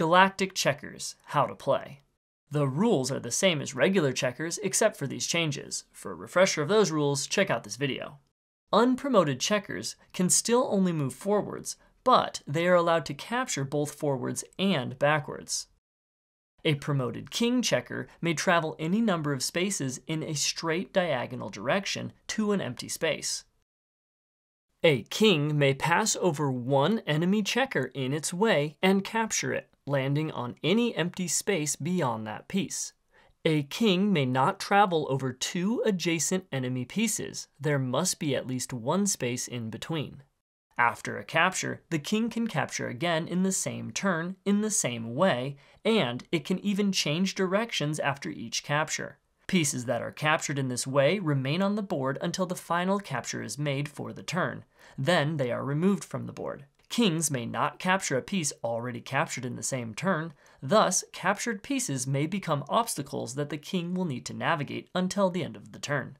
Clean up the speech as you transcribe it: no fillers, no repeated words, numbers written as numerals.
Galactic Checkers, how to play. The rules are the same as regular checkers except for these changes. For a refresher of those rules, check out this video. Unpromoted checkers can still only move forwards, but they are allowed to capture both forwards and backwards. A promoted king checker may travel any number of spaces in a straight diagonal direction to an empty space. A king may pass over one enemy checker in its way and capture it, landing on any empty space beyond that piece. A king may not travel over two adjacent enemy pieces. There must be at least one space in between. After a capture, the king can capture again in the same turn, in the same way, and it can even change directions after each capture. Pieces that are captured in this way remain on the board until the final capture is made for the turn. Then they are removed from the board. Kings may not capture a piece already captured in the same turn, thus captured pieces may become obstacles that the king will need to navigate until the end of the turn.